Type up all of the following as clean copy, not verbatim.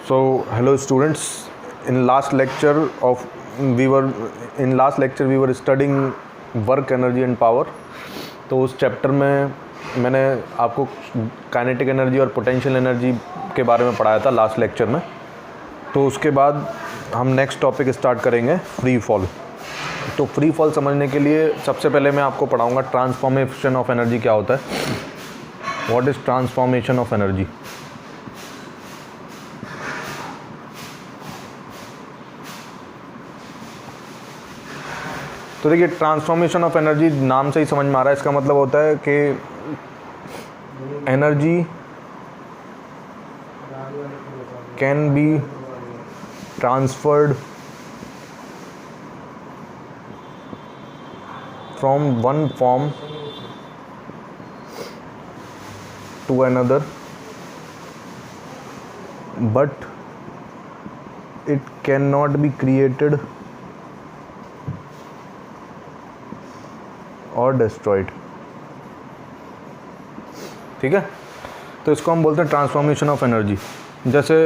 So hello students, in last lecture we were studying work energy and power. तो उस chapter में मैंने आपको काइनेटिक एनर्जी और पोटेंशियल एनर्जी के बारे में पढ़ाया था लास्ट लेक्चर में। तो उसके बाद हम नेक्स्ट टॉपिक स्टार्ट करेंगे फ्री फॉल। तो फ्री फॉल समझने के लिए सबसे पहले मैं आपको पढ़ाऊंगा ट्रांसफॉर्मेशन ऑफ एनर्जी क्या होता है। What is transformation of energy. तो देखिए, ट्रांसफॉर्मेशन ऑफ एनर्जी नाम से ही समझ में आ रहा है, इसका मतलब होता है कि energy can be transferred from one form to another, but it can not be created or destroyed. ठीक है, तो इसको हम बोलते हैं ट्रांसफॉर्मेशन ऑफ एनर्जी। जैसे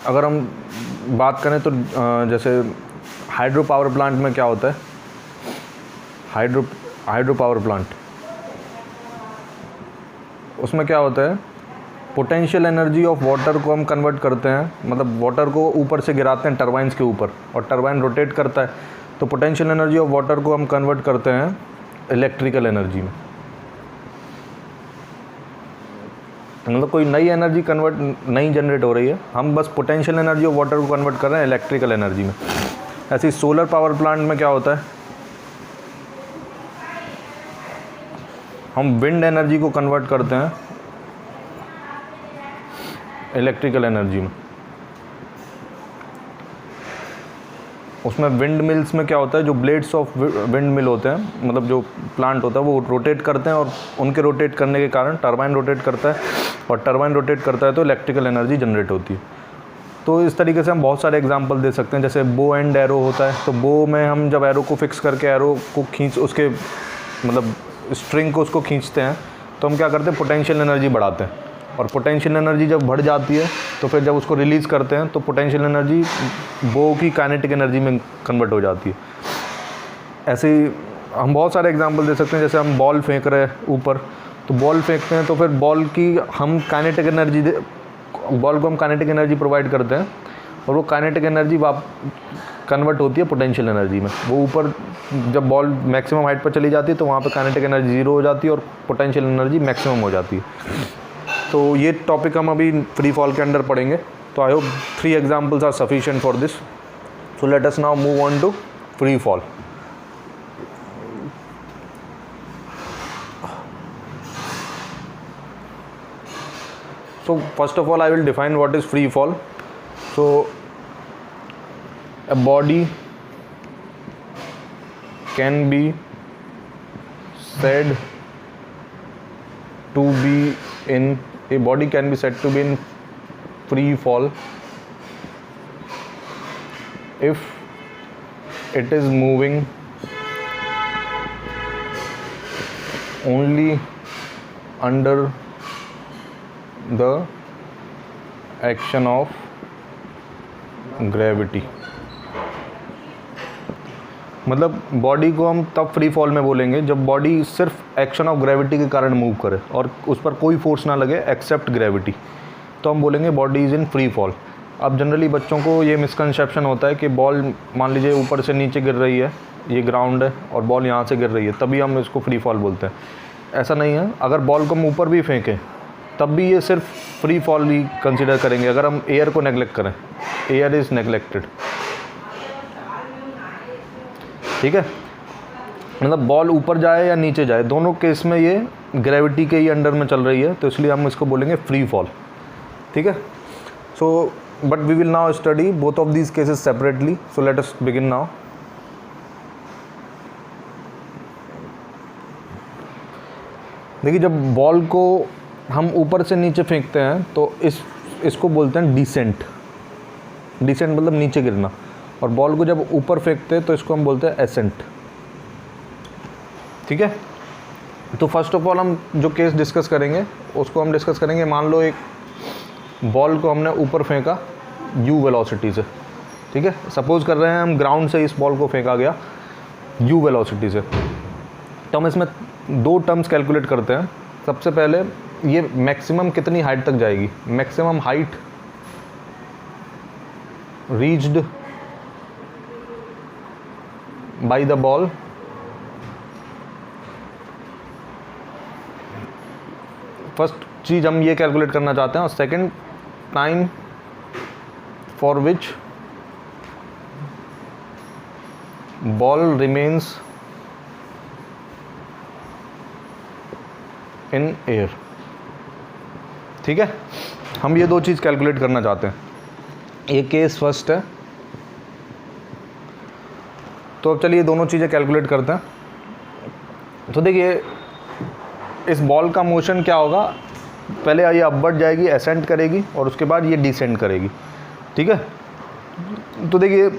अगर हम बात करें तो जैसे हाइड्रो पावर प्लांट में क्या होता है, हाइड्रो पावर प्लांट, उसमें क्या होता है, पोटेंशियल एनर्जी ऑफ वाटर को हम कन्वर्ट करते हैं, मतलब वाटर को ऊपर से गिराते हैं टरबाइन्स के ऊपर और टरबाइन रोटेट करता है, तो पोटेंशियल एनर्जी ऑफ वाटर को हम कन्वर्ट करते हैं इलेक्ट्रिकल एनर्जी में। मतलब कोई नई एनर्जी नई जनरेट हो रही है, हम बस पोटेंशियल एनर्जी ऑफ वाटर को कन्वर्ट कर रहे हैं इलेक्ट्रिकल एनर्जी में। ऐसे ही सोलर पावर प्लांट में क्या होता है, हम विंड एनर्जी को कन्वर्ट करते हैं इलेक्ट्रिकल एनर्जी में। उसमें विंड मिल्स में क्या होता है, जो ब्लेड्स ऑफ विंड मिल होते हैं, मतलब जो प्लांट होता है वो रोटेट करते हैं और उनके रोटेट करने के कारण टरबाइन रोटेट करता है और टरबाइन रोटेट करता है तो इलेक्ट्रिकल एनर्जी जनरेट होती है। तो इस तरीके से हम बहुत सारे एग्जांपल दे सकते हैं। जैसे बो एंड एरो होता है, तो बो में हम जब एरो को फिक्स करके एरो को उसके मतलब स्ट्रिंग को उसको खींचते हैं तो हम क्या करते हैं, पोटेंशियल एनर्जी बढ़ाते हैं, और पोटेंशियल एनर्जी जब बढ़ जाती है तो फिर जब उसको रिलीज़ करते हैं तो पोटेंशियल एनर्जी बो की काइनेटिक एनर्जी में कन्वर्ट हो जाती है। ऐसे ही हम बहुत सारे एग्जांपल दे सकते हैं। जैसे हम बॉल फेंक रहे हैं ऊपर, तो बॉल फेंकते हैं तो फिर बॉल को हम काइनेटिक एनर्जी प्रोवाइड करते हैं और वो काइनेटिक एनर्जी कन्वर्ट होती है पोटेंशियल एनर्जी में। वो ऊपर जब बॉल मैक्सिमम हाइट पर चली जाती है तो वहाँ पर काइनेटिक एनर्जी ज़ीरो हो जाती है और पोटेंशियल एनर्जी मैक्सिमम हो जाती है। तो ये टॉपिक हम अभी फ्री फॉल के अंदर पढ़ेंगे। तो I hope 3 examples are sufficient for this. So let us now move on to free fall. So first of all I will define what is free fall. So a body can be said to be in free fall if it is moving only under the action of gravity। मतलब body को हम तब free fall में बोलेंगे जब body सिर्फ action of gravity के कारण मूव करे और उस पर कोई फोर्स ना लगे एक्सेप्ट ग्रेविटी, तो हम बोलेंगे body is in free fall. अब जनरली बच्चों को ये मिसकंसेप्शन होता है कि बॉल मान लीजिए ऊपर से नीचे गिर रही है, ये ग्राउंड है और बॉल यहाँ से गिर रही है, तभी हम इसको फ्री फॉल बोलते हैं। ऐसा नहीं है, अगर बॉल को हम ऊपर भी फेंकें तब भी ये सिर्फ फ्री फॉल ही कंसिडर करेंगे अगर हम एयर को नेगलेक्ट करें। Air is neglected. ठीक है, मतलब बॉल ऊपर जाए या नीचे जाए, दोनों केस में ये ग्रेविटी के ही अंडर में चल रही है, तो इसलिए हम इसको बोलेंगे फ्री फॉल। ठीक है, so but we will now study both of these cases separately. So let us begin now. देखिए, जब बॉल को हम ऊपर से नीचे फेंकते हैं तो इसको बोलते हैं डिसेंट। डिसेंट मतलब नीचे गिरना, और बॉल को जब ऊपर फेंकते हैं तो इसको हम बोलते हैं एसेंट। ठीक है, तो फर्स्ट ऑफ ऑल हम जो केस डिस्कस करेंगे उसको हम डिस्कस करेंगे। मान लो एक बॉल को हमने ऊपर फेंका u वेलोसिटी से, ठीक है। सपोज कर रहे हैं हम ग्राउंड से इस बॉल को फेंका गया u वेलोसिटी से, तो हम इसमें दो टर्म्स कैलकुलेट करते हैं। सबसे पहले ये मैक्सिमम कितनी हाइट तक जाएगी, maximum height reached by the ball first चीज़ हम ये कैलकुलेट करना चाहते हैं, और second time for which ball remains in air, ठीक है। हम ये दो चीज़ कैलकुलेट करना चाहते हैं। ये केस फर्स्ट है, तो अब चलिए दोनों चीज़ें कैलकुलेट करते हैं। तो देखिए इस बॉल का मोशन क्या होगा, पहले ये अपवर्ड जाएगी, असेंड करेगी, और उसके बाद ये डिसेंड करेगी, ठीक है। तो देखिए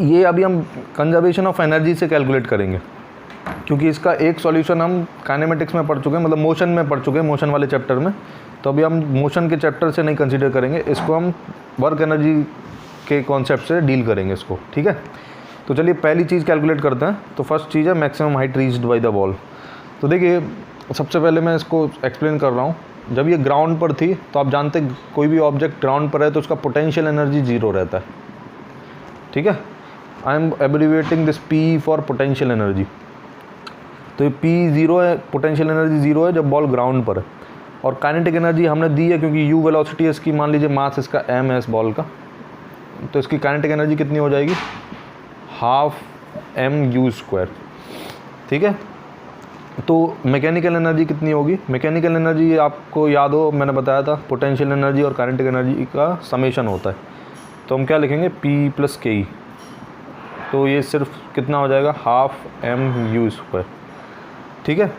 ये अभी हम कंजर्वेशन ऑफ एनर्जी से कैलकुलेट करेंगे, क्योंकि इसका एक सॉल्यूशन हम काइनेमेटिक्स में पढ़ चुके हैं, मतलब मोशन में पढ़ चुके हैं, मोशन वाले चैप्टर में। तो अभी हम मोशन के चैप्टर से नहीं कंसीडर करेंगे इसको, हम वर्क एनर्जी के कॉन्सेप्ट से डील करेंगे इसको, ठीक है। तो चलिए पहली चीज़ कैलकुलेट करते हैं। तो फर्स्ट चीज़ है maximum height reached by the ball. तो देखिए सबसे पहले मैं इसको एक्सप्लेन कर रहा हूँ। जब ये ग्राउंड पर थी तो आप जानते हैं कोई भी ऑब्जेक्ट ग्राउंड पर है तो उसका पोटेंशियल एनर्जी ज़ीरो रहता है, ठीक है। I am abbreviating this P for potential energy. तो ये P ज़ीरो है, पोटेंशियल एनर्जी ज़ीरो है जब बॉल ग्राउंड पर है। और काइनेटिक एनर्जी हमने दी है क्योंकि u वेलोसिटी है इसकी, मान लीजिए मास इसका m है इस बॉल का, तो इसकी काइनेटिक एनर्जी कितनी हो जाएगी, हाफ m(u²), ठीक है। तो मैकेनिकल एनर्जी कितनी होगी, मैकेनिकल एनर्जी आपको याद हो मैंने बताया था पोटेंशियल एनर्जी और काइनेटिक एनर्जी का समेशन होता है। तो हम क्या लिखेंगे P + KE, तो ये सिर्फ कितना हो जाएगा, हाफ m(u²), ठीक है।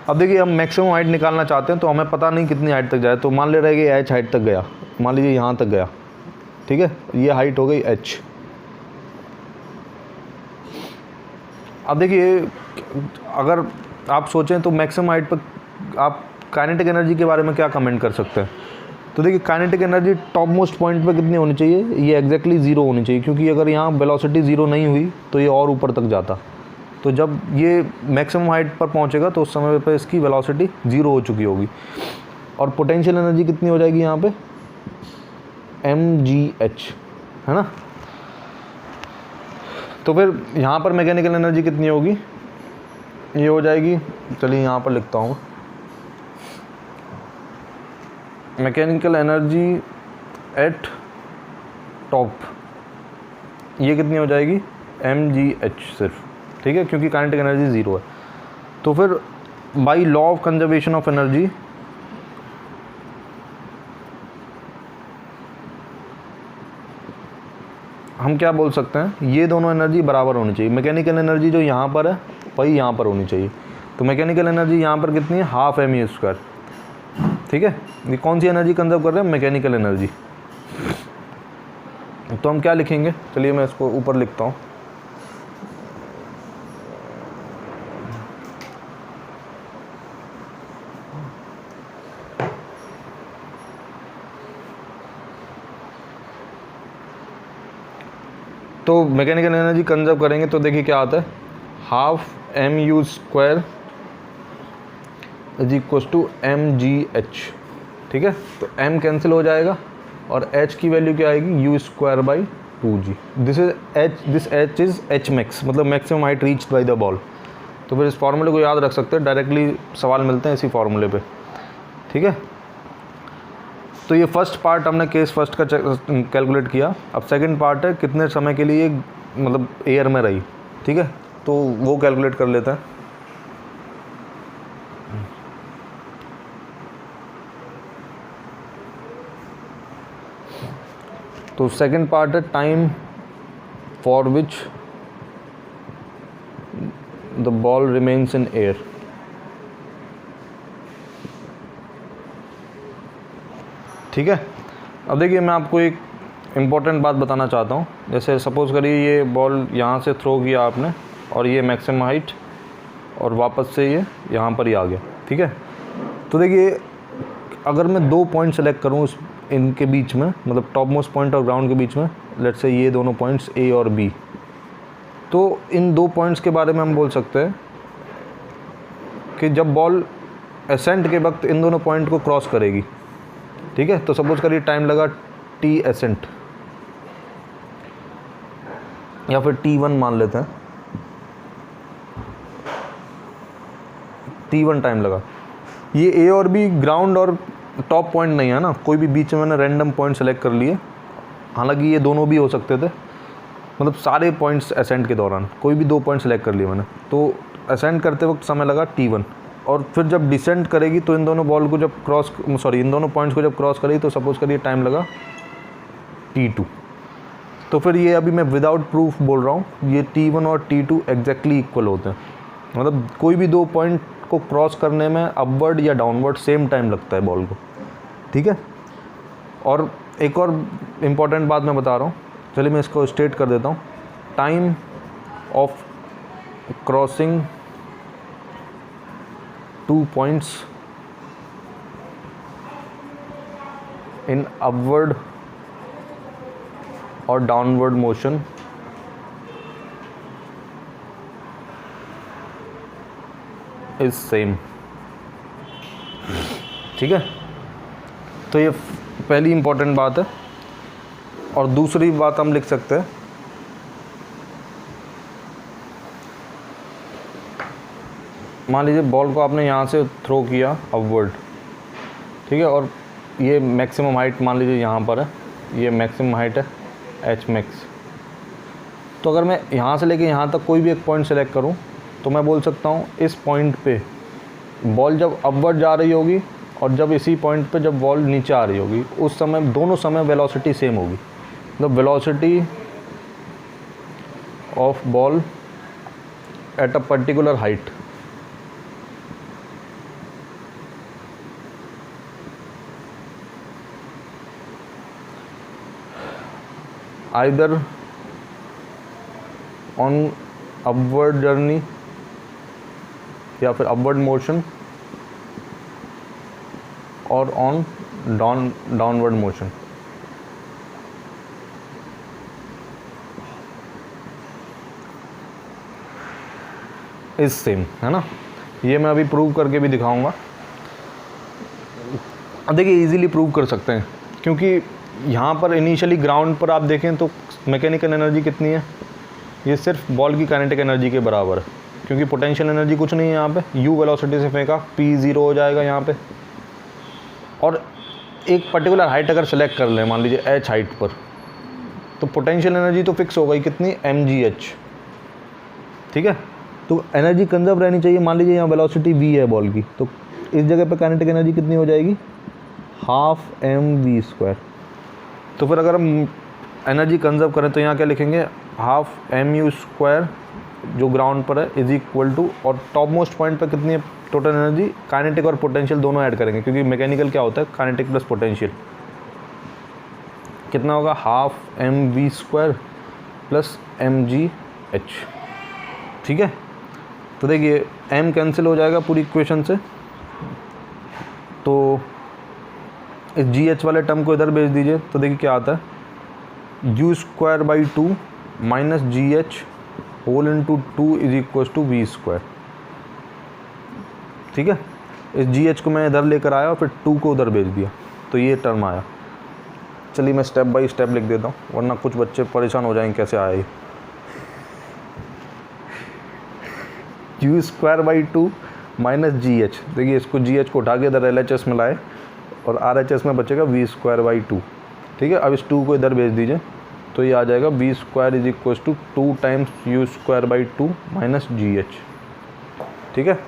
अब देखिए हम मैक्सिमम हाइट निकालना चाहते हैं, तो हमें पता नहीं कितनी हाइट तक जाए, तो मान ले रहे कि h हाइट तक गया, मान लीजिए यहाँ तक गया, ठीक है, ये हाइट हो गई h। अब देखिए अगर आप सोचें तो मैक्सिमम हाइट पर आप काइनेटिक एनर्जी के बारे में क्या कमेंट कर सकते हैं। तो देखिए kinetic energy top most point पे कितनी होनी चाहिए, ये एग्जैक्टली ज़ीरो होनी चाहिए, क्योंकि अगर यहाँ वेलोसिटी ज़ीरो नहीं हुई तो ये और ऊपर तक जाता। तो जब ये मैक्सिमम हाइट पर पहुँचेगा तो उस समय पर इसकी वेलोसिटी ज़ीरो हो चुकी होगी। और पोटेंशियल एनर्जी कितनी हो जाएगी यहाँ पे, mgh, है ना। तो फिर यहाँ पर मैकेनिकल एनर्जी कितनी होगी, ये हो जाएगी, चलिए यहाँ पर लिखता हूँ, मैकेनिकल एनर्जी एट टॉप, ये कितनी हो जाएगी, mgh सिर्फ, ठीक है, क्योंकि काइनेटिक एनर्जी ज़ीरो है। तो फिर by law of conservation of energy हम क्या बोल सकते हैं, ये दोनों एनर्जी बराबर होनी चाहिए। मैकेनिकल एनर्जी जो यहाँ पर है वही यहाँ पर होनी चाहिए। तो मैकेनिकल एनर्जी यहाँ पर कितनी है, हाफ m(u²), ठीक है। ये कौन सी एनर्जी कंजर्व कर रहे हैं, मैकेनिकल एनर्जी। तो हम क्या लिखेंगे, चलिए मैं इसको ऊपर लिखता हूँ, तो मैकेनिकल एनर्जी कंजर्व करेंगे तो देखिए क्या आता है, हाफ m(u²) = mgh, ठीक है। तो m कैंसिल हो जाएगा और h की वैल्यू क्या आएगी, u²/2g। This h is hmax, मतलब maximum height reached by the ball. तो फिर इस फार्मूले को याद रख सकते हैं, डायरेक्टली सवाल मिलते हैं इसी फार्मूले पे, ठीक है। तो ये फर्स्ट पार्ट हमने केस फर्स्ट का कैलकुलेट किया। अब सेकंड पार्ट है कितने समय के लिए मतलब एयर में रही, ठीक है, तो वो कैलकुलेट कर लेते हैं। तो सेकंड पार्ट है time for which the ball remains in air. ठीक है। अब देखिए मैं आपको एक इम्पॉर्टेंट बात बताना चाहता हूँ। जैसे सपोज़ करिए ये बॉल यहाँ से थ्रो किया आपने और ये मैक्सिमम हाइट और वापस से ये यहाँ पर ही आ गया, ठीक है। तो देखिए अगर मैं 2 पॉइंट सेलेक्ट करूँ इनके बीच में, मतलब टॉप मोस्ट पॉइंट और ग्राउंड के बीच में, लेट्स से ये दोनों पॉइंट्स ए और बी, तो इन 2 पॉइंट्स के बारे में हम बोल सकते हैं कि जब बॉल एसेंट के वक्त इन दोनों पॉइंट को क्रॉस करेगी, ठीक है, तो सपोज करिए टाइम लगा टी एसेंट या फिर T1 मान लेते हैं, T1 टाइम लगा। ये ए और बी ग्राउंड और टॉप पॉइंट नहीं है ना, कोई भी बीच में मैंने रैंडम पॉइंट सेलेक्ट कर लिए, हालांकि ये दोनों भी हो सकते थे, मतलब सारे पॉइंट्स असेंट के दौरान कोई भी 2 पॉइंट सेलेक्ट कर लिए मैंने, तो असेंट करते वक्त समय लगा T1, और फिर जब डिसेंट करेगी तो इन दोनों बॉल को जब इन दोनों पॉइंट्स को जब क्रॉस करेगी तो सपोज करिए टाइम लगा T2। तो फिर ये अभी मैं विदाउट प्रूफ बोल रहा हूँ, ये T1 और T2 एग्जैक्टली इक्वल होते हैं, मतलब कोई भी 2 पॉइंट को क्रॉस करने में अपवर्ड या डाउनवर्ड सेम टाइम लगता है बॉल को, ठीक है। और एक और इम्पॉर्टेंट बात मैं बता रहा हूँ, चलिए मैं इसको स्टेट कर देता हूँ। Time of crossing 2 points in upward और डाउनवर्ड मोशन इज सेम, ठीक है। तो ये पहली इंपॉर्टेंट बात है। और दूसरी बात हम लिख सकते हैं, मान लीजिए बॉल को आपने यहाँ से थ्रो किया अपवर्ड, ठीक है, और ये मैक्सिमम हाइट मान लीजिए यहाँ पर है, ये मैक्सिमम हाइट है एच मैक्स। तो अगर मैं यहाँ से लेके यहाँ तक कोई भी एक पॉइंट सेलेक्ट करूँ तो मैं बोल सकता हूँ इस पॉइंट पे बॉल जब अपवर्ड जा रही होगी और जब इसी पॉइंट पे जब बॉल नीचे आ रही होगी, उस समय दोनों समय वेलोसिटी सेम होगी। मतलब velocity of ball at a particular height either on upward journey या फिर upward motion और on downward motion। Is same, है ना। ये मैं अभी प्रूव करके भी दिखाऊंगा। अब देखिए इजीली प्रूव कर सकते हैं, क्योंकि यहाँ पर इनिशियली ग्राउंड पर आप देखें तो मैकेनिकल एनर्जी कितनी है, ये सिर्फ बॉल की काइनेटिक एनर्जी के बराबर है, क्योंकि पोटेंशियल एनर्जी कुछ नहीं है यहाँ पे। यू वेलोसिटी से फेंका, पी 0 हो जाएगा यहाँ पे। और एक पर्टिकुलर हाइट अगर सेलेक्ट कर लें, मान लीजिए एच हाइट पर, तो पोटेंशियल एनर्जी तो फिक्स हो गई, कितनी, mgh, ठीक है। तो एनर्जी कंजर्व रहनी चाहिए। मान लीजिए यहाँ वेलोसिटी v है बॉल की, तो इस जगह पर काइनेटिक एनर्जी कितनी हो जाएगी, ½ mv²। तो फिर अगर हम एनर्जी कंजर्व करें तो यहाँ क्या लिखेंगे, ½ mu² जो ग्राउंड पर है इज इक्वल टू, और टॉप मोस्ट पॉइंट पर कितनी है टोटल एनर्जी, काइनेटिक और पोटेंशियल दोनों ऐड करेंगे, क्योंकि मैकेनिकल क्या होता है, काइनेटिक प्लस पोटेंशियल, कितना होगा, ½ mv² प्लस mgh, ठीक है। तो देखिए m कैंसिल हो जाएगा पूरी इक्वेशन से, तो इस gh वाले टर्म को इधर भेज दीजिए, तो देखिए क्या आता है, u² minus gh whole into 2 is equal to v², ठीक है। इस gh को मैं इधर लेकर आया और फिर 2 को उधर भेज दिया, तो ये टर्म आया। चलिए मैं स्टेप बाय स्टेप लिख देता हूँ, वरना कुछ बच्चे परेशान हो जाएंगे कैसे आया ये। u² माइनस gh, देखिए इसको gh को उठा के इधर LHS में लाए और RHS में बचेगा v²/2, ठीक है। अब इस 2 को इधर भेज दीजिए, तो ये आ जाएगा v² is equal to 2 times u² minus gh, ठीक है।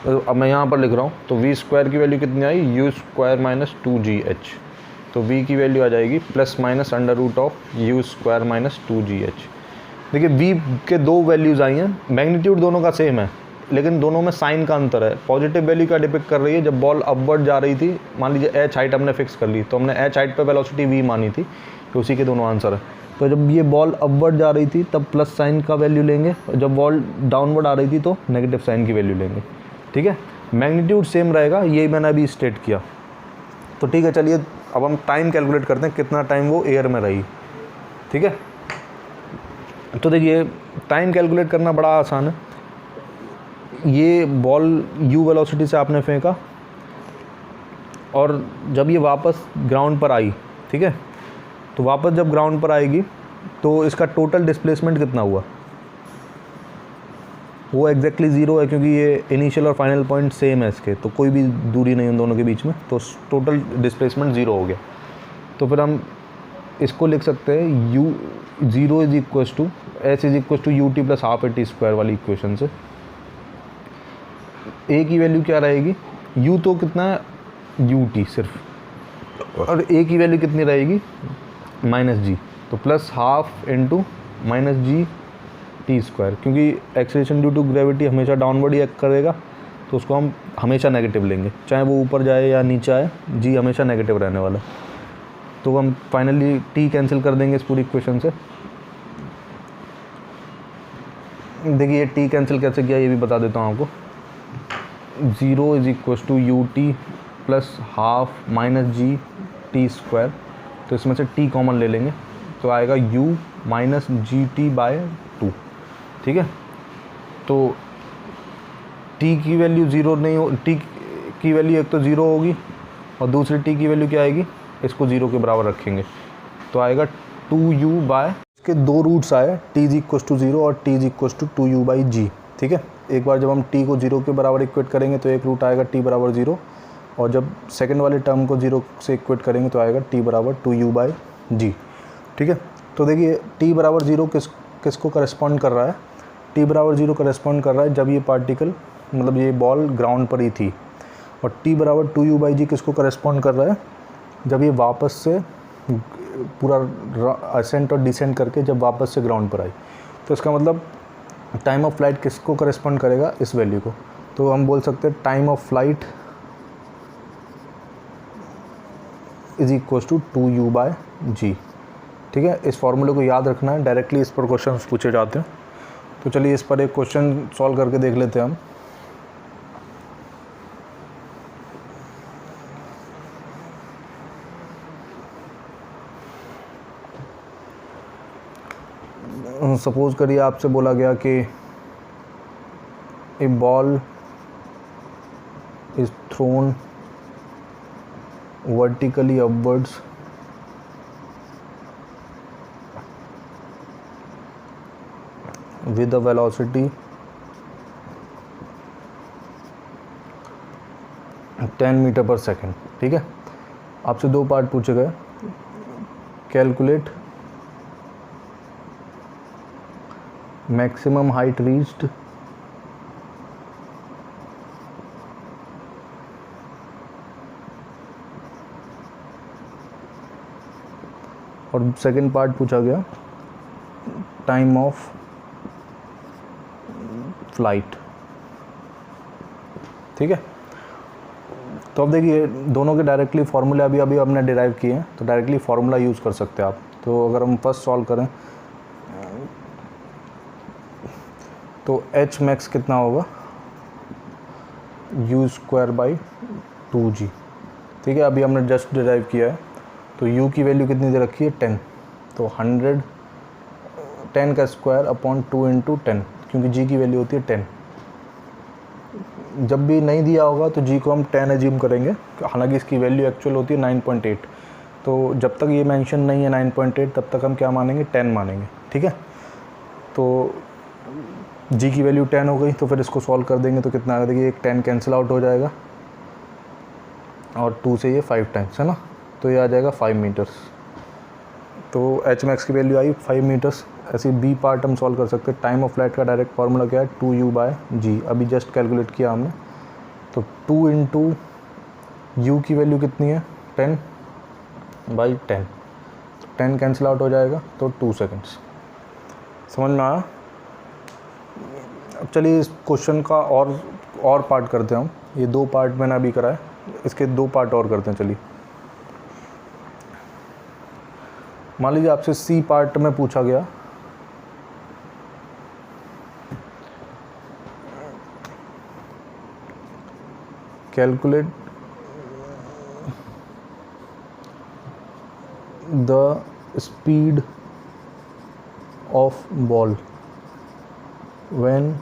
तो अब मैं यहाँ पर लिख रहा हूँ, तो v² की वैल्यू कितनी आई, u² माइनस 2gh, तो v की वैल्यू आ जाएगी plus minus √u² minus 2gh। देखिए v के 2 वैल्यूज़ आई हैं, मैग्नीट्यूड दोनों का सेम है, लेकिन दोनों में साइन का अंतर है। पॉजिटिव वैल्यू क्या डिपिक्ट कर रही है, जब बॉल अपवर्ड जा रही थी, मान लीजिए h हाइट हमने फिक्स कर ली, तो हमने h हाइट पे वेलोसिटी v मानी थी, तो उसी के दोनों आंसर है। तो जब ये बॉल अपवर्ड जा रही थी तब प्लस साइन का वैल्यू लेंगे, और जब बॉल डाउनवर्ड आ रही थी तो नेगेटिव साइन की वैल्यू लेंगे। ठीक है, मैग्नीट्यूड सेम रहेगा, यही मैंने अभी स्टेट किया। तो ठीक है, चलिए अब हम टाइम कैलकुलेट करते हैं, कितना टाइम वो एयर में रही। ठीक है, तो देखिए टाइम कैलकुलेट करना बड़ा आसान है। ये बॉल यू वेलोसिटी से आपने फेंका और जब ये वापस ग्राउंड पर आई, ठीक है, तो वापस जब ग्राउंड पर आएगी तो इसका टोटल डिस्प्लेसमेंट कितना हुआ, वो एग्जैक्टली ज़ीरो है, क्योंकि ये इनिशियल और फाइनल पॉइंट सेम है इसके, तो कोई भी दूरी नहीं उन दोनों के बीच में, तो टोटल डिस्प्लेसमेंट ज़ीरो हो गया। तो फिर हम इसको लिख सकते हैं u zero is equal to s is equal to u t plus half a t square वाली इक्वेशन से। ए की वैल्यू क्या रहेगी, यू तो कितना है यू टी सिर्फ, और ए की वैल्यू कितनी रहेगी माइनस जी, तो plus half into minus g t square, क्योंकि एक्सेलरेशन ड्यू टू ग्रेविटी हमेशा डाउनवर्ड ही एक्ट करेगा, तो उसको हम हमेशा नेगेटिव लेंगे, चाहे वो ऊपर जाए या नीचे आए, जी हमेशा नेगेटिव रहने वाला। तो हम फाइनली टी कैंसिल कर देंगे इस पूरी इक्वेशन से। देखिए टी कैंसिल कैसे किया ये भी बता देता हूँ आपको। Zero is equal to u t plus half minus g t square, तो इसमें से टी कॉमन ले लेंगे, तो आएगा u minus g t by two. ठीक है, तो टी की वैल्यू ज़ीरो नहीं हो, टी की वैल्यू एक तो ज़ीरो होगी और दूसरी टी की वैल्यू क्या आएगी, इसको ज़ीरो के बराबर रखेंगे, तो आएगा टू यू बाय, इसके दो रूट्स आए, t is equal to zero और t is equal to two u by g. ठीक है, एक बार जब हम टी को ज़ीरो के बराबर इक्वेट करेंगे तो एक रूट आएगा टी बराबर ज़ीरो, और जब सेकंड वाले टर्म को ज़ीरो से इक्वेट करेंगे तो आएगा टी बराबर टू यू बाई जी। ठीक है, तो देखिए टी बराबर ज़ीरो किसको करस्पॉन्ड कर रहा है, टी बराबर ज़ीरो करस्पॉन्ड कर रहा है जब ये पार्टिकल मतलब ये बॉल ग्राउंड पर ही थी, और टी बराबर टू यू बाई जी किसको करस्पॉन्ड कर रहा है, जब ये वापस से पूरा असेंट और डिसेंट करके जब वापस से ग्राउंड पर आई, तो इसका मतलब टाइम ऑफ फ्लाइट किसको करस्पॉन्ड करेगा, इस वैल्यू को। तो हम बोल सकते हैं time of flight is equal to two u by g. ठीक है, इस फॉर्मूले को याद रखना है, डायरेक्टली इस पर क्वेश्चन पूछे जाते हैं। तो चलिए इस पर एक क्वेश्चन सॉल्व करके देख लेते हैं हम। सपोज करिए आपसे बोला गया कि a ball is thrown vertically upwards with a velocity 10 metre per second. ठीक है, आपसे दो पार्ट पूछे गए, कैलकुलेट मैक्सिमम हाइट रीच्ड और सेकंड पार्ट पूछा गया टाइम ऑफ फ्लाइट। ठीक है, तो अब देखिए दोनों के डायरेक्टली फार्मूले अभी हमने डिराइव किए हैं, तो डायरेक्टली फार्मूला यूज़ कर सकते हैं आप। तो अगर हम फर्स्ट सॉल्व करें तो एच मैक्स कितना होगा, यू स्क्वायर बाई टू जी। ठीक है, अभी हमने जस्ट डिराइव किया है, तो u की वैल्यू कितनी दे रखी है 10, तो 100 10 का स्क्वायर अपॉन 2 इंटू 10, क्योंकि g की वैल्यू होती है 10। जब भी नहीं दिया होगा तो g को हम 10 एज्यूम करेंगे, हालांकि इसकी वैल्यू एक्चुअल होती है 9.8, तो जब तक ये मेंशन नहीं है 9.8 तब तक हम क्या मानेंगे 10 मानेंगे। ठीक है, तो g की वैल्यू 10 हो गई, तो फिर इसको सॉल्व कर देंगे तो कितना आएगा, देखिए एक 10 कैंसिल आउट हो जाएगा और 2 से ये 5 टाइम्स है ना, तो ये आ जाएगा 5 मीटर्स। तो एच मैक्स की वैल्यू आई 5 मीटर्स। ऐसे बी पार्ट हम सॉल्व कर सकते हैं। टाइम ऑफ फ्लाइट का डायरेक्ट फार्मूला क्या है, 2u बाय जी, अभी जस्ट कैलकुलेट किया हमने। तो 2 इंटू यू की वैल्यू कितनी है 10 बाई 10, 10 कैंसिल आउट हो जाएगा, तो 2 सेकेंड्स। समझ में आया। अब चलिए इस क्वेश्चन का और पार्ट करते हैं हम। ये 2 पार्ट मैंने अभी करा है, इसके 2 पार्ट और करते हैं। चलिए मान लीजिए आपसे सी पार्ट में पूछा गया calculate the speed of ball when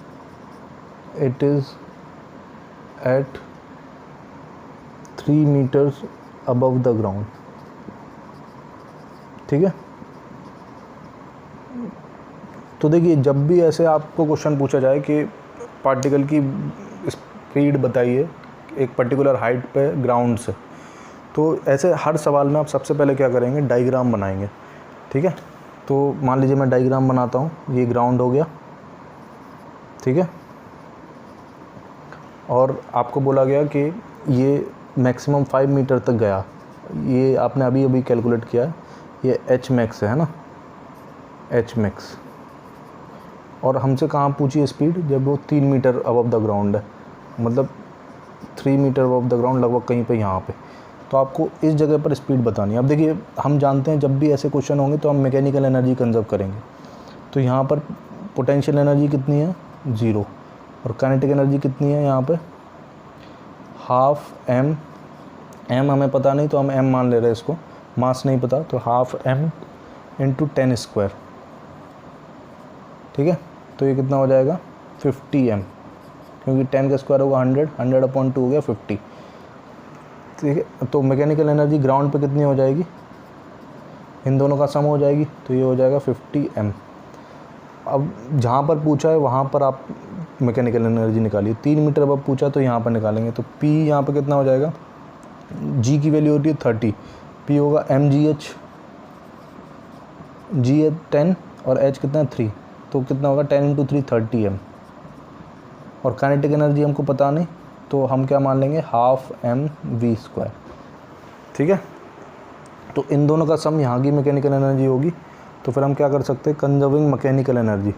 it is at 3 metres above the ground. ठीक है, तो देखिए जब भी ऐसे आपको क्वेश्चन पूछा जाए कि पार्टिकल की स्पीड बताइए एक पर्टिकुलर हाइट पे ग्राउंड से, तो ऐसे हर सवाल में आप सबसे पहले क्या करेंगे, डायग्राम बनाएंगे। ठीक है, तो मान लीजिए मैं डायग्राम बनाता हूँ, ये ग्राउंड हो गया। ठीक है, और आपको बोला गया कि ये मैक्सिमम 5 मीटर तक गया, ये आपने अभी अभी कैलकुलेट किया, ये एच मैक्स है ना, एच मैक्स। और हमसे कहाँ पूछी है स्पीड, जब वो 3 मीटर अबव द ग्राउंड है, मतलब 3 मीटर अबव द ग्राउंड, लगभग कहीं पे यहाँ पे, तो आपको इस जगह पर स्पीड बतानी है। अब देखिए हम जानते हैं जब भी ऐसे क्वेश्चन होंगे तो हम मैकेनिकल एनर्जी कंजर्व करेंगे। तो यहाँ पर पोटेंशियल एनर्जी कितनी है, 0, और काइनेटिक एनर्जी कितनी है यहाँ पे, हाफ एम। एम हमें पता नहीं तो हम एम मान ले रहे हैं इसको, मास नहीं पता, तो हाफ एम इंटू 10 स्क्वायर। ठीक है, तो ये कितना हो जाएगा, 50 एम, क्योंकि 10 का स्क्वायर होगा 100, 100/2 हो गया 50। ठीक है, तो मैकेनिकल एनर्जी ग्राउंड पे कितनी हो जाएगी, इन दोनों का सम हो जाएगी, तो ये हो जाएगा 50 एम। अब जहाँ पर पूछा है वहाँ पर आप मैकेनिकल एनर्जी निकालिए। 3 मीटर अब पूछा तो यहाँ पर निकालेंगे, तो P यहाँ पर कितना हो जाएगा, G की वैल्यू होती है 30, P होगा mgh, G है 10 और H कितना है 3, तो कितना होगा 10 × 3 30 एम। और काइनेटिक एनर्जी हमको पता नहीं, तो हम क्या मान लेंगे, हाफ mv²। ठीक है, तो इन दोनों का सम यहाँ की मैकेनिकल एनर्जी होगी, तो फिर हम क्या कर सकते हैं, कंजर्विंग मैकेनिकल एनर्जी।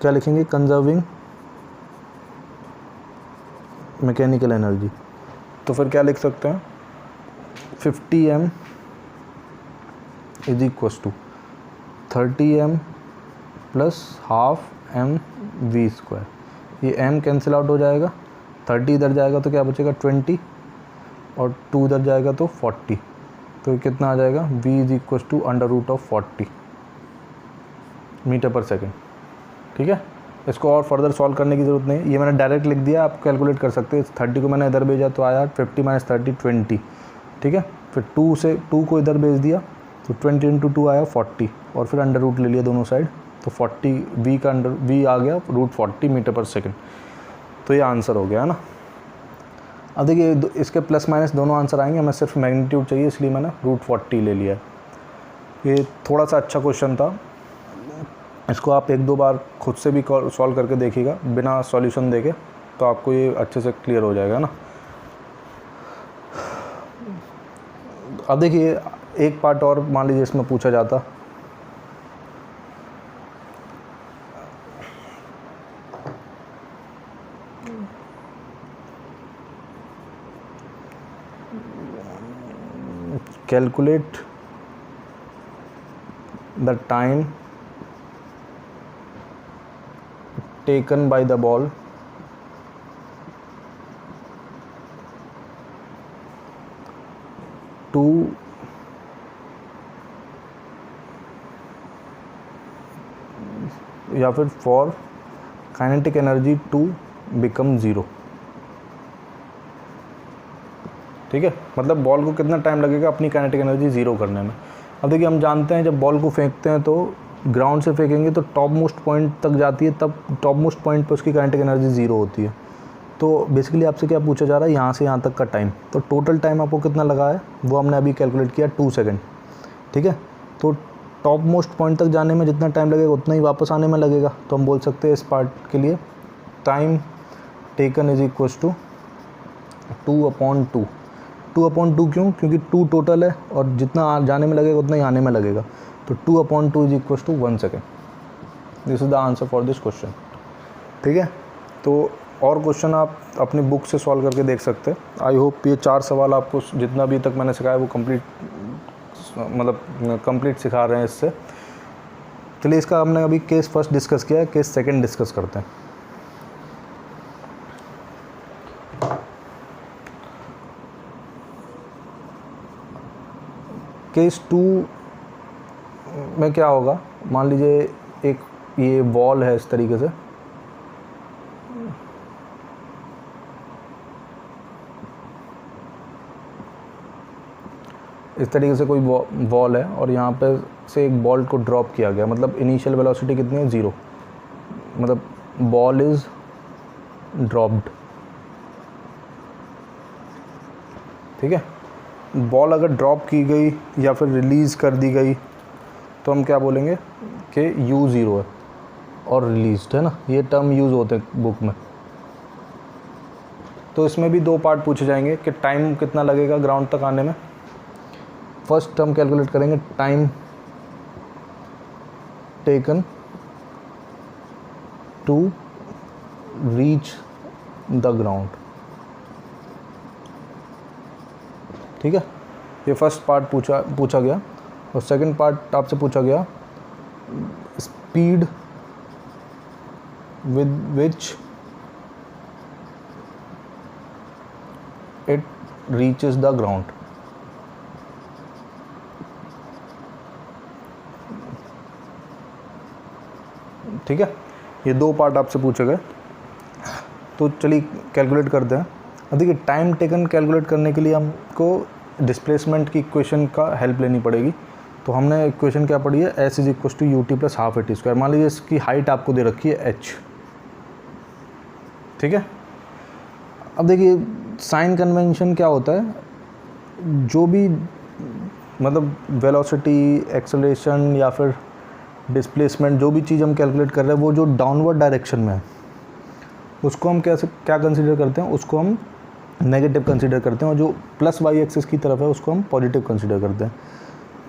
क्या लिखेंगे, कंजर्विंग मैकेनिकल एनर्जी। तो फिर क्या लिख सकते हैं, 50 m is equals to 30 m plus half mv²। ये m कैंसिल आउट हो जाएगा, 30 इधर जाएगा तो क्या बचेगा 20, और 2 इधर जाएगा तो 40, तो ये कितना आ जाएगा, v is equals to √40 metre per second. ठीक है, इसको और फर्दर सॉल्व करने की ज़रूरत नहीं है, ये मैंने डायरेक्ट लिख दिया, आप कैलकुलेट कर सकते हैं। 30 को मैंने इधर भेजा तो आया 50 - 30 20। ठीक है, फिर 2 को इधर भेज दिया तो 20 × 2 आया 40, और फिर अंडर रूट ले लिया दोनों साइड, तो 40 v का v आ गया √40 मीटर पर सेकेंड। तो ये आंसर हो गया है ना। अब देखिए इसके प्लस माइनस दोनों आंसर आएंगे, हमें सिर्फ मैग्नीट्यूड चाहिए इसलिए मैंने √40 ले लिया है। ये थोड़ा सा अच्छा क्वेश्चन था, इसको आप 1-2 बार खुद से भी सॉल्व करके देखिएगा बिना सॉल्यूशन देके, तो आपको ये अच्छे से क्लियर हो जाएगा ना। अब देखिए एक पार्ट और मान लीजिए इसमें पूछा जाता, calculate the time taken by the ball to या फिर for kinetic energy to become 0। ठीक है, मतलब बॉल को कितना टाइम लगेगा अपनी काइनेटिक एनर्जी 0 करने में। अब देखिए हम जानते हैं जब बॉल को फेंकते हैं तो ग्राउंड से फेंकेंगे तो टॉप मोस्ट पॉइंट तक जाती है, तब टॉप मोस्ट पॉइंट पर उसकी काइनेटिक एनर्जी 0 होती है। तो बेसिकली आपसे क्या पूछा जा रहा है, यहाँ से यहाँ तक का टाइम, तो टोटल टाइम आपको कितना लगा है वो हमने अभी कैलकुलेट किया 2 सेकेंड। ठीक है, तो टॉप मोस्ट पॉइंट तक जाने में जितना टाइम लगेगा उतना ही वापस आने में लगेगा, तो हम बोल सकते हैं इस पार्ट के लिए time taken is equals to 2/2। 2/2 क्यों, क्योंकि 2 टोटल है और जितना जाने में लगेगा उतना ही आने में लगेगा, तो 2/2 is equals to 1 second. This is the answer for this question. ठीक है, तो और क्वेश्चन आप अपनी बुक से सॉल्व करके देख सकते हैं। आई होप ये 4 सवाल आपको जितना भी तक मैंने सिखाया वो कंप्लीट सिखा रहे हैं इससे। चलिए इसका हमने अभी केस फर्स्ट डिस्कस किया है, केस सेकंड डिस्कस करते हैं। केस 2 में क्या होगा, मान लीजिए एक ये वॉल है इस तरीके से, इस तरीके से कोई वॉल है और यहाँ पे से एक बॉल को ड्रॉप किया गया, मतलब इनिशियल वेलोसिटी कितनी है, 0, मतलब बॉल इज़ ड्रॉप्ड। ठीक है, बॉल अगर ड्रॉप की गई या फिर रिलीज़ कर दी गई तो हम क्या बोलेंगे कि U 0 है और रिलीज्ड है ना, ये टर्म यूज़ होते हैं बुक में। तो इसमें भी 2 पार्ट पूछे जाएंगे कि टाइम कितना लगेगा ग्राउंड तक आने में। फर्स्ट हम कैलकुलेट करेंगे time taken to reach the ground. ठीक है, ये फर्स्ट पार्ट पूछा गया। और सेकंड पार्ट आपसे पूछा गया speed with which it reaches the ground. ठीक है, ये 2 पार्ट आपसे पूछे गए। तो चलिए कैलकुलेट करते हैं। अब देखिए टाइम टेकन कैलकुलेट करने के लिए हमको डिस्प्लेसमेंट की इक्वेशन का हेल्प लेनी पड़ेगी। तो हमने इक्वेशन क्या पढ़ी है, S = ut + ½ at²। मान लीजिए इसकी हाइट आपको दे रखी है h। ठीक है, अब देखिए साइन कन्वेंशन क्या होता है, जो भी मतलब वेलोसिटी, एक्सेलरेशन या फिर डिस्प्लेसमेंट, जो भी चीज़ हम कैलकुलेट कर रहे हैं वो जो डाउनवर्ड डायरेक्शन में है उसको हम क्या कंसीडर करते हैं, उसको हम नेगेटिव कंसीडर करते हैं, और जो प्लस y एक्सिस की तरफ है उसको हम पॉजिटिव कंसीडर करते हैं।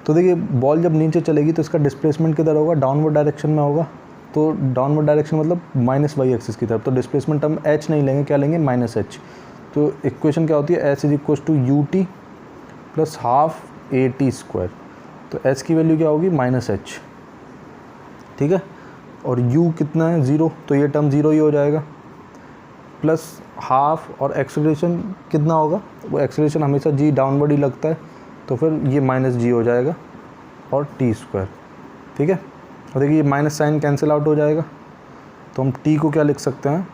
तो देखिए बॉल जब नीचे चलेगी तो इसका डिस्प्लेसमेंट किधर होगा, डाउनवर्ड डायरेक्शन में होगा। तो डाउनवर्ड डायरेक्शन मतलब माइनस y एक्सिस की तरफ। तो डिस्प्लेसमेंट हम h नहीं लेंगे, क्या लेंगे, -h। तो इक्वेशन क्या होती है, S = ut + ½ at²। तो h की वैल्यू क्या होगी, -h। ठीक है, और u कितना है, 0, तो ये टर्म 0 ही हो जाएगा। प्लस ½ और एक्सेलरेशन कितना होगा, वो एक्सेलरेशन हमेशा g डाउनवर्ड ही लगता है, तो फिर ये -g हो जाएगा और t²। ठीक है, और देखिए ये माइनस साइन कैंसिल आउट हो जाएगा, तो हम t को क्या लिख सकते हैं,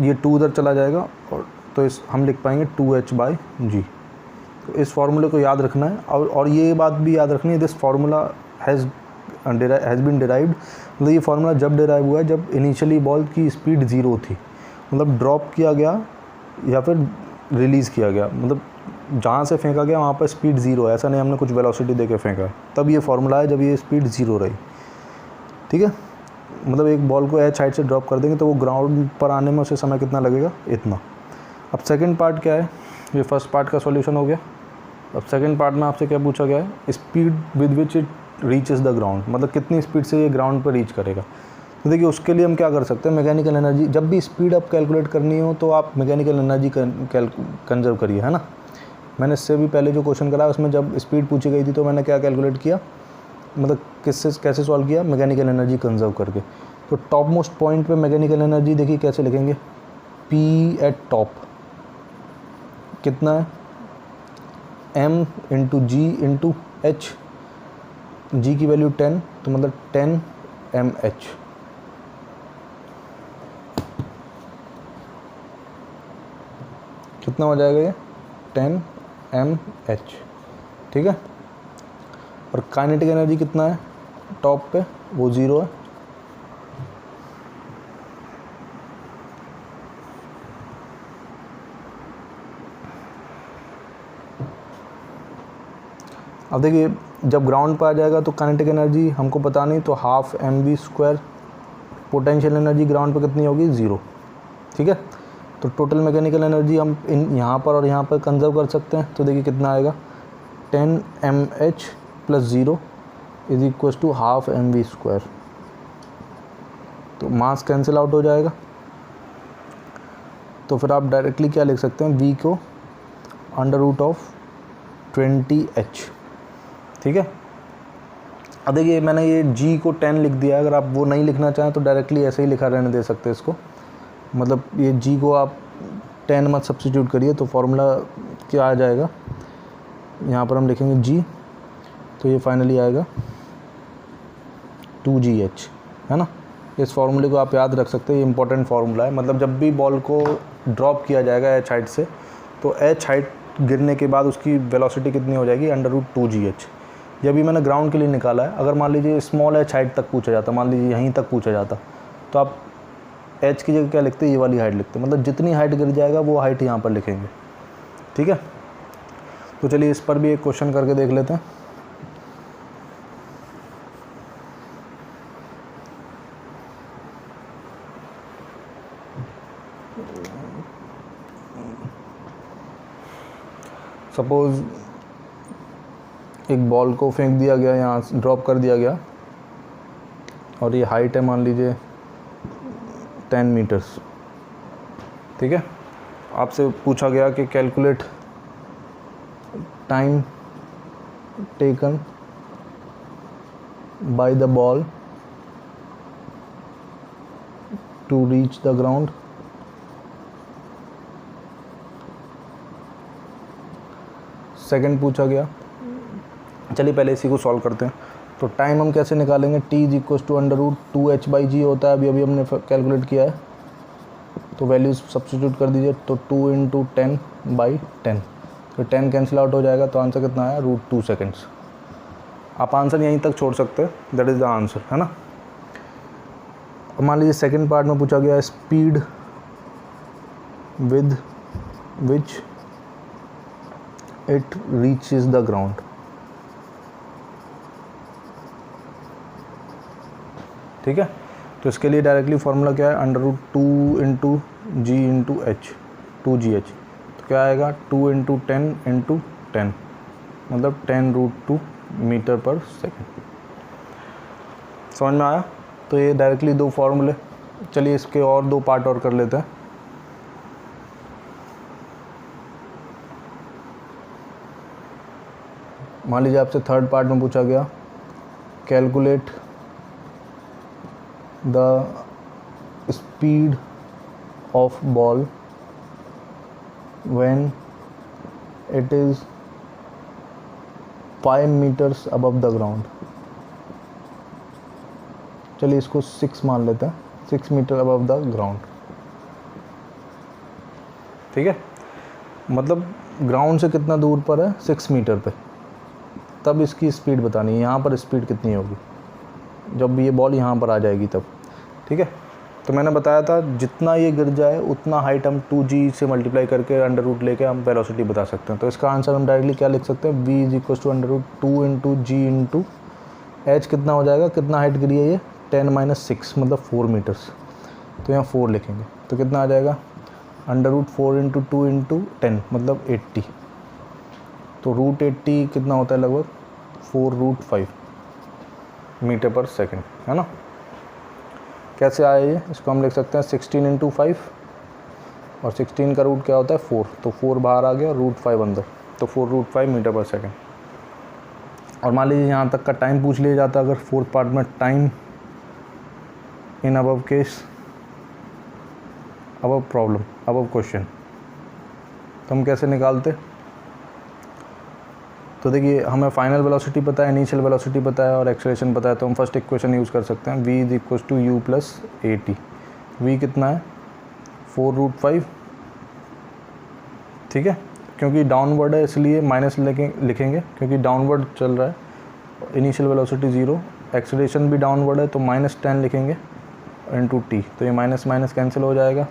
ये 2 उधर चला जाएगा और तो हम लिख पाएंगे 2h/g। तो इस फार्मूले को याद रखना है। और ये बात भी याद रखनी है, this formula has been derived. मतलब ये फार्मूला जब डिराइव हुआ है जब इनिशियली बॉल की स्पीड 0 थी, मतलब ड्रॉप किया गया या फिर रिलीज़ किया गया, मतलब जहाँ से फेंका गया वहाँ पर स्पीड 0 है, ऐसा नहीं हमने कुछ वेलोसिटी देके फेंका है, तब ये फार्मूला है जब ये स्पीड 0 रही। ठीक है, मतलब एक बॉल को h हाइट से ड्रॉप कर देंगे तो वो ग्राउंड पर आने में उसे समय कितना लगेगा, इतना। अब सेकंड पार्ट क्या है, ये फर्स्ट पार्ट का सॉल्यूशन हो गया। अब सेकंड पार्ट में आपसे क्या पूछा गया है, speed with which it reaches the ground, मतलब कितनी स्पीड से ये ग्राउंड पर रीच करेगा। तो देखिए उसके लिए हम क्या कर सकते हैं, मैकेनिकल एनर्जी, जब भी स्पीड अप कैलकुलेट करनी हो तो आप मैकेनिकल एनर्जी कंजर्व करिए, है ना। मैंने इससे भी पहले जो क्वेश्चन करा उसमें जब स्पीड पूछी गई थी तो मैंने क्या कैलकुलेट किया, मतलब कैसे सॉल्व किया, मैकेनिकल एनर्जी कंजर्व करके। तो टॉप मोस्ट पॉइंट पे मैकेनिकल एनर्जी देखिए कैसे लिखेंगे, P एट टॉप कितना है, m × g × h। g की वैल्यू 10, तो मतलब 10 mh। कितना हो जाएगा ये, 10 mh। ठीक है, और काइनेटिक एनर्जी कितना है टॉप पे, वो 0 है। अब देखिए जब ग्राउंड पर आ जाएगा तो काइनेटिक एनर्जी हमको पता नहीं, तो ½ mv²। पोटेंशियल एनर्जी ग्राउंड पर कितनी होगी, 0। ठीक है, तो टोटल मैकेनिकल एनर्जी हम यहाँ पर और यहाँ पर कंजर्व कर सकते हैं। तो देखिए कितना आएगा, 10 mh + 0 = ½ mv²। तो मास कैंसिल आउट हो जाएगा, तो फिर आप डायरेक्टली क्या लिख सकते हैं, v को √20h, ठीक है। अब देखिए मैंने ये g को 10 लिख दिया, अगर आप वो नहीं लिखना चाहें तो डायरेक्टली ऐसे ही लिखा रहने दे सकते हैं इसको, मतलब ये g को आप 10 मत सब्स्टिट्यूट करिए, तो फॉर्मूला क्या आ जाएगा, यहाँ पर हम लिखेंगे g, तो ये फाइनली आएगा 2gh, है ना। इस फार्मूले को आप याद रख सकते हैं, ये इंपॉर्टेंट फार्मूला है। मतलब जब भी बॉल को ड्रॉप किया जाएगा h हाइट से, तो h हाइट गिरने के बाद उसकी वेलोसिटी कितनी हो जाएगी, √2gh। जब भी मैंने ग्राउंड के लिए निकाला है, अगर मान लीजिए स्मॉल h हाइट तक पूछा जाता, मान लीजिए यहीं तक पूछा जाता, तो आप h की जगह क्या लिखते, ये वाली हाइट लिखते, मतलब जितनी हाइट गिर जाएगा वो हाइट यहाँ पर लिखेंगे, ठीक है। तो चलिए इस पर भी एक क्वेश्चन करके देख लेते हैं। सपोज एक बॉल को फेंक दिया गया, यहाँ ड्रॉप कर दिया गया, और ये हाइट है मान लीजिए 10 मीटर्स, ठीक है। आपसे पूछा गया कि calculate time taken by the ball to reach the ground. Second पूछा गया, चलिए पहले इसी को सॉल्व करते हैं। तो टाइम हम कैसे निकालेंगे, t = √2h/g होता है, अभी हमने कैलकुलेट किया है, तो वैल्यूज सब्स्टिट्यूट कर दीजिए, तो 2 × 10/10, तो 10 कैंसिल आउट हो जाएगा, तो आंसर कितना आया, √2 सेकेंड्स। आप आंसर यहीं तक छोड़ सकते हैं, दैट इज़ द आंसर, है ना। अब मान लीजिए सेकेंड पार्ट में पूछा गया speed with which it reaches the ground. ठीक है, तो इसके लिए डायरेक्टली फॉर्मूला क्या है, √2 × g × h, 2gh, तो क्या आएगा 2 × 10 × 10, मतलब 10√2 मीटर पर सेकेंड। समझ में आया। तो ये डायरेक्टली दो फॉर्मूले। चलिए इसके और दो पार्ट और कर लेते हैं। मान लीजिए आपसे थर्ड पार्ट में पूछा गया calculate the speed of ball when it is 5 metres above the ground. चलिए इसको 6 मान लेते हैं, 6 मीटर अबव द ग्राउंड। ठीक है, मतलब ग्राउंड से कितना दूर पर है, 6 मीटर पे, तब इसकी स्पीड बतानी है। यहाँ पर स्पीड कितनी होगी जब भी ये बॉल यहाँ पर आ जाएगी तब। ठीक है, तो मैंने बताया था जितना ये गिर जाए उतना हाइट हम 2g से मल्टीप्लाई करके अंडर रूट लेके हम वेलोसिटी बता सकते हैं। तो इसका आंसर हम डायरेक्टली क्या लिख सकते हैं, v = √2 × g × h कितना हो जाएगा, कितना हाइट गिरी है ये 10 - 6 मतलब 4 मीटर्स, तो यहाँ 4 लिखेंगे तो कितना आ जाएगा √4 × 2 × 10 मतलब 80, तो √80 कितना होता है लगभग 4√5 मीटर पर सेकेंड, है ना। कैसे आया ये, इसको हम लिख सकते हैं 16 × 5 और 16 का रूट क्या होता है 4, तो 4 बाहर आ गया और √5 अंदर, तो 4√5 मीटर पर सेकेंड। और मान लीजिए यहाँ तक का टाइम पूछ लिया जाता अगर फोर्थ पार्ट में, time in above case, above problem, above question, तो हम कैसे निकालते। तो देखिए हमें फाइनल वेलोसिटी पता है, इनिशियल वेलोसिटी पता है और एक्सेलरेशन पता है, तो हम फर्स्ट इक्वेशन यूज़ कर सकते हैं, v = u + at। v कितना है 4√5, ठीक है, क्योंकि डाउनवर्ड है इसलिए माइनस लिखेंगे क्योंकि डाउनवर्ड चल रहा है, इनिशियल वेलोसिटी 0, एक्सेलरेशन भी डाउनवर्ड है तो -10 लिखेंगे × t, तो ये माइनस माइनस कैंसिल हो जाएगा,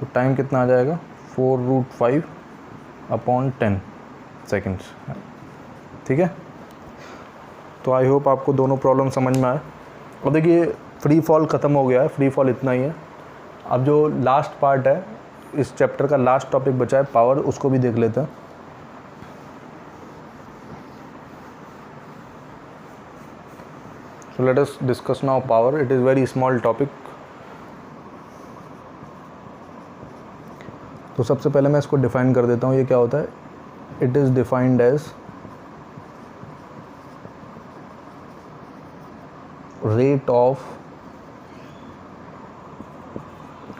तो टाइम कितना आ जाएगा 4√5/10 सेकेंड्स। ठीक है, तो आई होप आपको दोनों प्रॉब्लम समझ में आए। और देखिए फ्री फॉल ख़त्म हो गया है, फ्री फॉल इतना ही है। अब जो लास्ट पार्ट है इस चैप्टर का, लास्ट टॉपिक बचा है पावर, उसको भी देख लेते हैं। So let us discuss now power. It is very small topic. तो सबसे पहले मैं इसको डिफाइन कर देता हूँ, ये क्या होता है, it is defined as rate of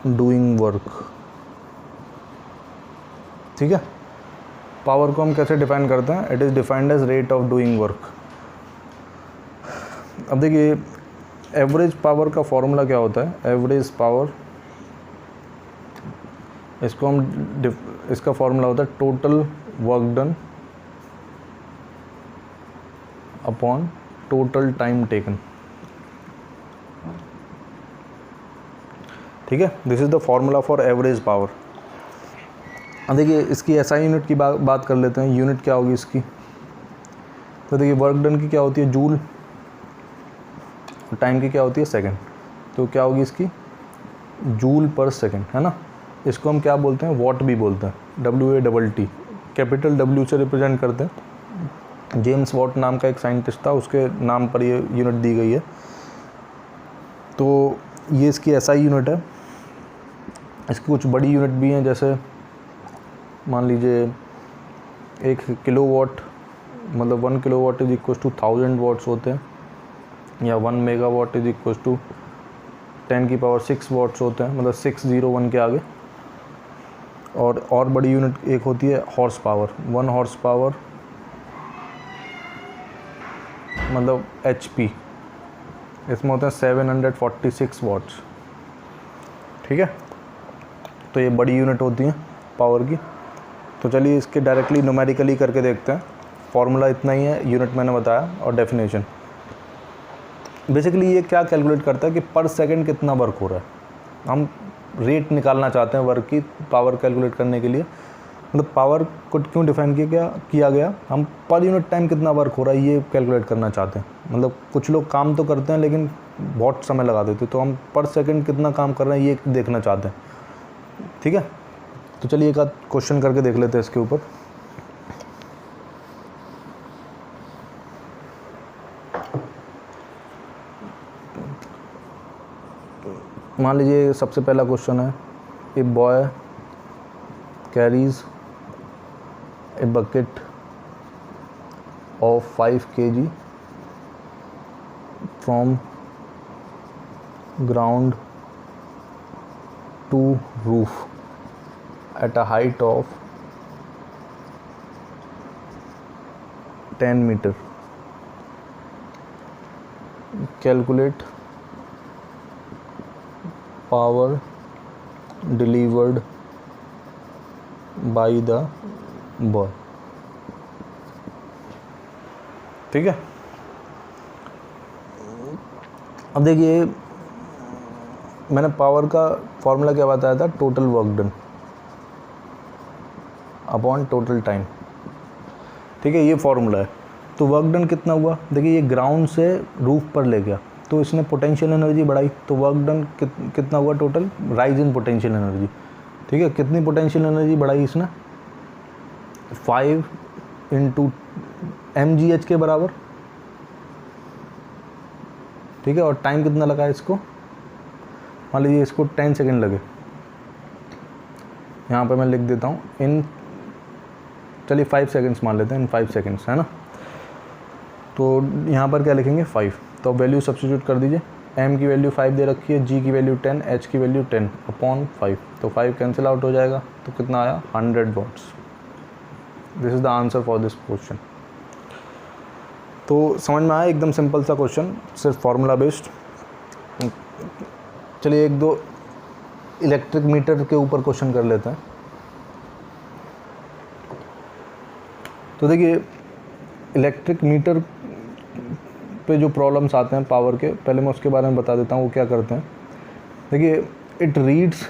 doing work. ठीक है, पावर को हम कैसे डिफाइन करते हैं, it is defined as rate of doing work. अब देखिए एवरेज पावर का फॉर्मूला क्या होता है, एवरेज पावर, इसको हम इसका फॉर्मूला होता है total work done upon total time taken. ठीक है, this is the formula for average power. अब देखिए इसकी एसआई यूनिट की बात कर लेते हैं, यूनिट क्या होगी इसकी। तो देखिए वर्क डन की क्या होती है, जूल, टाइम की क्या होती है, सेकंड। तो क्या होगी इसकी, जूल पर सेकंड, है ना। इसको हम क्या बोलते हैं, वॉट भी बोलते हैं, WATT, कैपिटल W से रिप्रेजेंट करते हैं। जेम्स वॉट नाम का एक साइंटिस्ट था, उसके नाम पर ये यूनिट दी गई है। तो ये इसकी एसआई यूनिट है। इसकी कुछ बड़ी यूनिट भी हैं, जैसे मान लीजिए 1 किलोवाट, मतलब 1 kilowatt is equal to 1000 watts होते हैं, या 1 megawatt is equal to 10⁶ watts होते हैं, मतलब 601 के आगे। और बड़ी यूनिट एक होती है हॉर्स पावर, 1 हॉर्स पावर मतलब HP, इसमें होते हैं 746 वाट्स। ठीक है, तो ये बड़ी यूनिट होती हैं पावर की। तो चलिए इसके डायरेक्टली न्यूमेरिकली करके देखते हैं। फॉर्मूला इतना ही है, यूनिट मैंने बताया और डेफिनेशन। बेसिकली ये क्या कैलकुलेट करता है कि पर सेकंड कितना वर्क हो रहा है। हम रेट निकालना चाहते हैं वर्क की, पावर कैलकुलेट करने के लिए। मतलब पावर को क्यों डिफाइन किया गया, हम पर यूनिट टाइम कितना वर्क हो रहा है ये कैलकुलेट करना चाहते हैं। मतलब कुछ लोग काम तो करते हैं लेकिन बहुत समय लगा देते हैं, तो हम पर सेकंड कितना काम कर रहे हैं ये देखना चाहते हैं। ठीक है, तो चलिए एक आध क्वेश्चन करके देख लेते हैं इसके ऊपर। मान लीजिए सबसे पहला क्वेश्चन है, a boy carries a bucket of 5 kg from ground to roof at a height of 10 meter. Calculate power delivered by the boy. ठीक है, अब देखिए मैंने पावर का फॉर्मूला क्या बताया था, total work done upon total time. ठीक है, ये फॉर्मूला है। तो वर्क डन कितना हुआ, देखिए ये ग्राउंड से रूफ पर ले गया तो इसने पोटेंशियल एनर्जी बढ़ाई, तो वर्क डन कितना हुआ total, rise in potential energy. ठीक है, कितनी पोटेंशियल एनर्जी बढ़ाई इसने, 5 × mgh के बराबर। ठीक है, और टाइम कितना लगा इसको, मान लीजिए इसको 10 सेकेंड लगे। यहाँ पे मैं लिख देता हूँ इन, चलिए 5 सेकेंड्स मान लेते हैं, इन 5 सेकेंड्स, है ना। तो यहाँ पर क्या लिखेंगे 5, तो वैल्यू सब्स्टिट्यूट कर दीजिए। m की वैल्यू 5 दे रखी है, g की वैल्यू 10, h की वैल्यू 10 अपॉन 5, तो 5 कैंसिल आउट हो जाएगा, तो कितना आया 100 watts. This is the answer for this question. तो समझ में आया, एकदम सिंपल सा क्वेश्चन, सिर्फ फार्मूला बेस्ड। चलिए एक दो इलेक्ट्रिक मीटर के ऊपर क्वेश्चन कर लेते हैं। तो देखिए इलेक्ट्रिक मीटर पे जो प्रॉब्लम्स आते हैं पावर के, पहले मैं उसके बारे में बता देता हूँ वो क्या करते हैं। देखिए इट रीड्स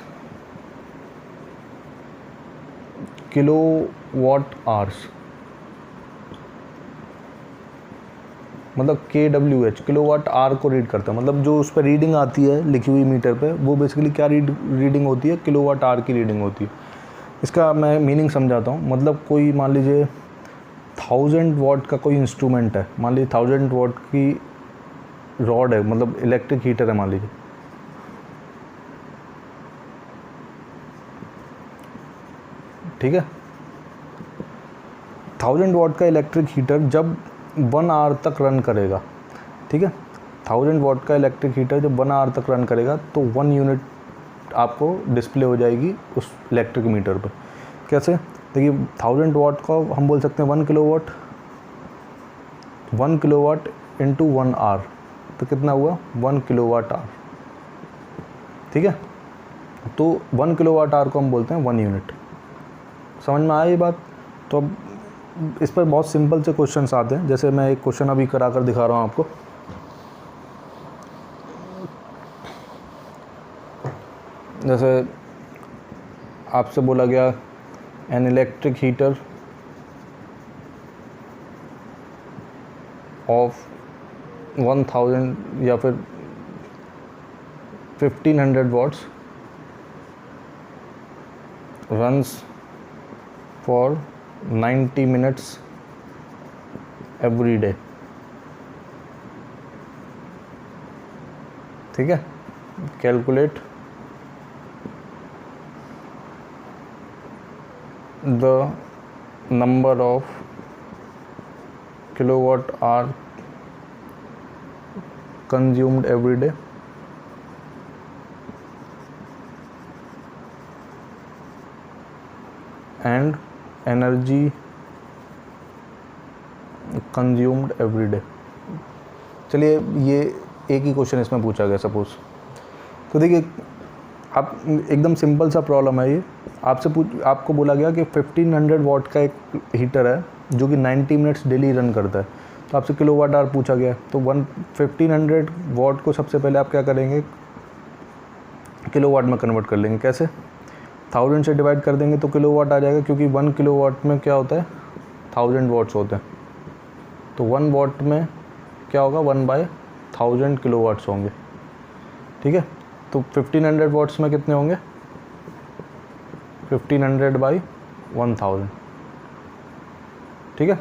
किलोवाट आवर्स, मतलब KWH, किलोवाट आवर को रीड करता है। मतलब जो उस पर रीडिंग आती है लिखी हुई मीटर पे, वो बेसिकली क्या रीडिंग होती है, किलोवाट आवर की रीडिंग होती है। इसका मैं मीनिंग समझाता हूँ। मतलब कोई मान लीजिए 1000 वाट का कोई इंस्ट्रूमेंट है, मान लीजिए 1000 वाट की रॉड है, मतलब इलेक्ट्रिक हीटर है मान लीजिए। ठीक है। 1000 वाट का इलेक्ट्रिक हीटर जब 1 आवर तक रन करेगा, ठीक है, 1000 वाट का इलेक्ट्रिक हीटर जब 1 आवर तक रन करेगा तो 1 यूनिट आपको डिस्प्ले हो जाएगी उस इलेक्ट्रिक मीटर पे। कैसे? देखिए 1000 वाट का हम बोल सकते हैं 1 किलोवाट, 1 किलोवाट इंटू 1 आवर, तो कितना हुआ 1 किलोवाट आवर, ठीक है। तो 1 किलोवाट आवर को हम बोलते हैं 1 यूनिट। समझ में आया ये बात? तो अब इस पर बहुत सिंपल से क्वेश्चंस आते हैं, जैसे मैं एक क्वेश्चन अभी करा कर दिखा रहा हूँ आपको। जैसे आपसे बोला गया एन इलेक्ट्रिक हीटर ऑफ 1000 या फिर 1500 watts runs for 90 minutes every day, ठीक है। Calculate the number of kilowatt hour consumed every day and energy consumed every day. चलिए ये एक ही क्वेश्चन इसमें पूछा गया सपोज। तो देखिए आप एकदम सिंपल सा प्रॉब्लम है ये। आपको बोला गया कि 1500 वाट का एक हीटर है जो कि 90 मिनट्स डेली रन करता है, तो आपसे किलोवाट आवर पूछा गया। तो 1500 वाट को सबसे पहले आप क्या करेंगे, किलोवाट में कन्वर्ट कर लेंगे। कैसे? 1000 से डिवाइड कर देंगे तो किलोवाट आ जाएगा, क्योंकि 1 किलोवाट में क्या होता है 1000 वाट्स होते हैं। तो 1 वाट में क्या होगा 1/1000 किलोवाट्स होंगे, ठीक है। तो 1500 वाट्स में कितने होंगे 1500/1000, ठीक है।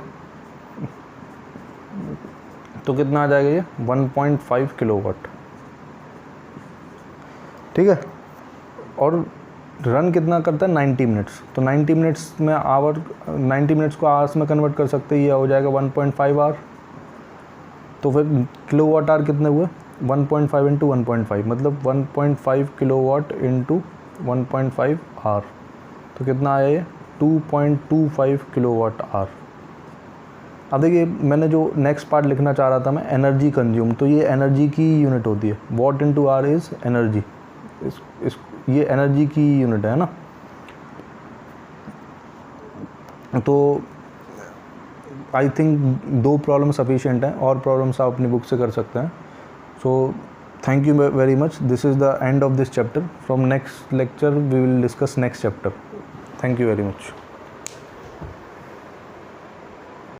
तो कितना आ जाएगा ये 1.5 किलोवाट, ठीक है। और रन कितना करता है 90 मिनट्स, तो 90 मिनट्स में आवर, 90 मिनट्स को आवर्स में कन्वर्ट कर सकते हैं, ये हो जाएगा 1.5 आवर। तो फिर किलोवाट आवर कितने हुए 1.5 इंटू 1.5, मतलब 1.5 किलोवाट इंटू 1.5 आवर, तो कितना आया ये 2.25 किलोवाट आवर। अब देखिए मैंने जो नेक्स्ट पार्ट लिखना चाह रहा था मैं, एनर्जी कंज्यूम, तो ये एनर्जी की यूनिट होती है, what into our is energy, ये एनर्जी की यूनिट है ना। तो आई थिंक 2 प्रॉब्लम सफिशिएंट हैं, और प्रॉब्लम्स आप अपनी बुक से कर सकते हैं। So thank you very much, this is the end of this chapter. From next lecture we will discuss next chapter. Thank you very much.